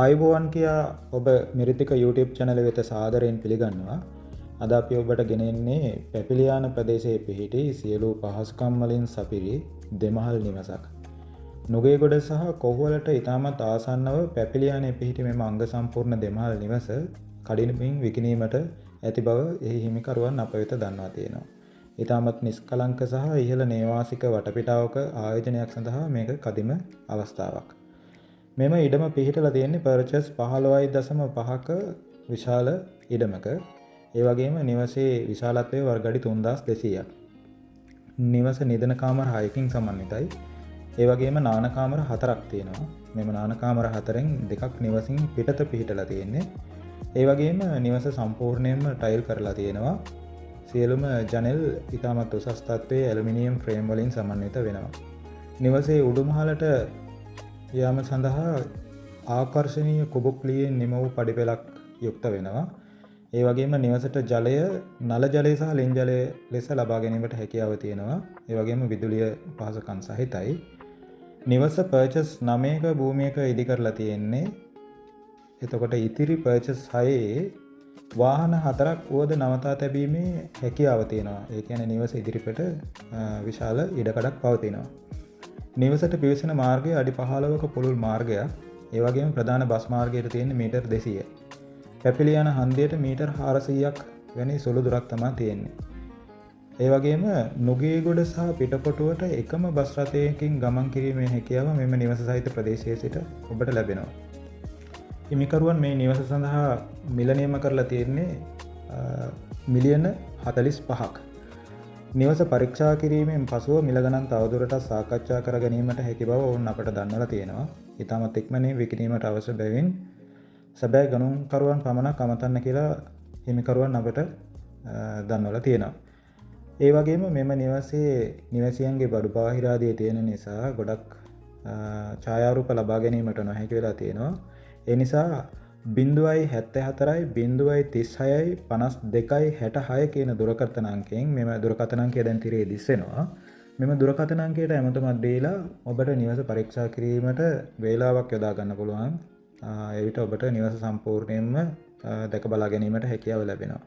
ආයුබෝවන් කියා ඔබ මිරිතික YouTube channel වෙත සාදරයෙන් පිළිගන්නවා. අද අපි ඔබට ගෙනෙන්නේ පැපිලියාන ප්‍රදේශයේ පිහිටි සියලු පහසුකම් වලින් සපිරි දෙමහල් නිවසක්. නුගේගොඩ සහ කොහුවලට ඉතාමත් ආසන්නව පැපිලියානයේ පිහිටි මෙම අංග සම්පූර්ණ දෙමහල් නිවස කඩිනමින් විකිණීමට ඇති බව එහි හිමිකරුවන් අප වෙත දන්වා තියෙනවා. ඉතාමත් නිස්කලංක සහ ඉහළ නේවාසික වටපිටාවක ආයෝජනයක් සඳහා මේක කදිම අවස්ථාවක්. මෙම ඉඩම පිහිටලා තියෙන්නේ පර්චස් 15.5ක විශාල ඉඩමක. ඒ වගේම නිවසේ විශාලත්වය වර්ග අඩි 3200ක්. නිවස නිදන කාමර 6කින් සමන්විතයි. ඒ වගේම නාන කාමර 4ක් තියෙනවා. මෙම නාන කාමර 4න් දෙකක් නිවසින් පිටත පිහිටලා තියෙන්නේ. ඒ වගේම නිවස සම්පූර්ණයෙන්ම ටයිල් කරලා තියෙනවා. සියලුම ජනෙල් ඉතාමත් උසස් තත්ත්වයේ ඇලුමිනියම් ෆ්‍රේම් වලින් සමන්විත වෙනවා. නිවසේ උඩුමහලට යාම සඳහා ආකර්ශනීය කුබුක්ලියෙන් නිම වූ පඩිපෙළක් යුක්ත වෙනවා. ඒ වගේම නිවසට ජලය නල ජලය සහ ලෙන් ජලය ලෙස ලබා ගැනීමට හැකියාව තියෙනවා. ඒ වගේම විදුලිය පහසුකම් සහිතයි. නිවස පර්චස් 9ක භූමියක ඉදි කරලා තියෙන්නේ. එතකොට ඉතිරි පර්චස් 6ේ වාහන 4ක් වුවද නවතා තැබීමේ හැකියාව තියෙනවා. ඒ කියන්නේ නිවස ඉදිරිපිට විශාල ඉඩකඩක් පවතිනවා. නිවසට පිවිසෙන මාර්ගය අඩි 15ක පුළුල් මාර්ගයක්. ඒ වගේම ප්‍රධාන බස් මාර්ගයට තියෙන මීටර් 200යි. පැපිලියාන හන්දියට මීටර් 400ක් වැනි සුළු දුරක් තමයි තියෙන්නේ. ඒ වගේම නුගේගොඩ සහ පිටකොටුවට එකම බස් රථයකින් ගමන් කිරීමේ හැකියාව මෙම නිවස සහිත ප්‍රදේශයේ සිට ඔබට ලැබෙනවා. හිමිකරුවන් මේ නිවස සඳහා මිල නියම කරලා තියෙන්නේ මිලියන 45ක්. නිවස පරීක්ෂා කිරීමෙන් පසුව මිල ගණන් තවදුරටත් සාකච්ඡා කර ගැනීමට හැකි බව ඔවුන් අපට දන්වලා තියෙනවා. ඉතාමත් ඉක්මනින් විකිණීමට අවශ්‍ය බැවින් සැබෑ ගණන්කරුවන් පමණක් අමතන්න කියලා හිමිකරුවන් අපට දන්වලා තියෙනවා. ඒ වගේම මෙම නිවසේ නිවසියන්ගේ බඩු බාහිර ආදී තියෙන නිසා ගොඩක් ඡායාරූප ලබා ගැනීමට නොහැකි වෙලා තියෙනවා. ඒ නිසා 0.74යි 0.36යි 52යි 66 කියන දුරකථන අංකයෙන් මෙම දුරකථන අංකය දැන් තිරේ දිස්සෙනවා. මෙම දුරකථන අංකයට ඇමතුමක් දීලා ඔබට නිවස පරීක්ෂා කිරීමට වේලාවක් යොදා ගන්න පුළුවන්. එවිට ඔබට නිවස සම්පූර්ණයෙන්ම දැක බලා ගැනීමට හැකියාව ලැබෙනවා.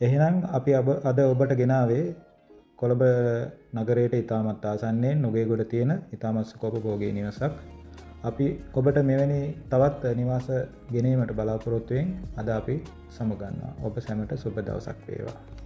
එහෙනම් අපි අද ඔබට ගෙනාවේ කොළඹ නගරයට ඉතාමත් ආසන්නයෙන් නුගේගොඩ තියෙන ඉතාමත් සුඛෝපභෝගී නිවසක්. අපි ඔබට මෙවැනි තවත් නිවාස ගෙනීමට බලාපොරොත්තු වෙමින් අද අපි සමුගන්නවා. ඔබ සැමට සුබ දවසක් වේවා.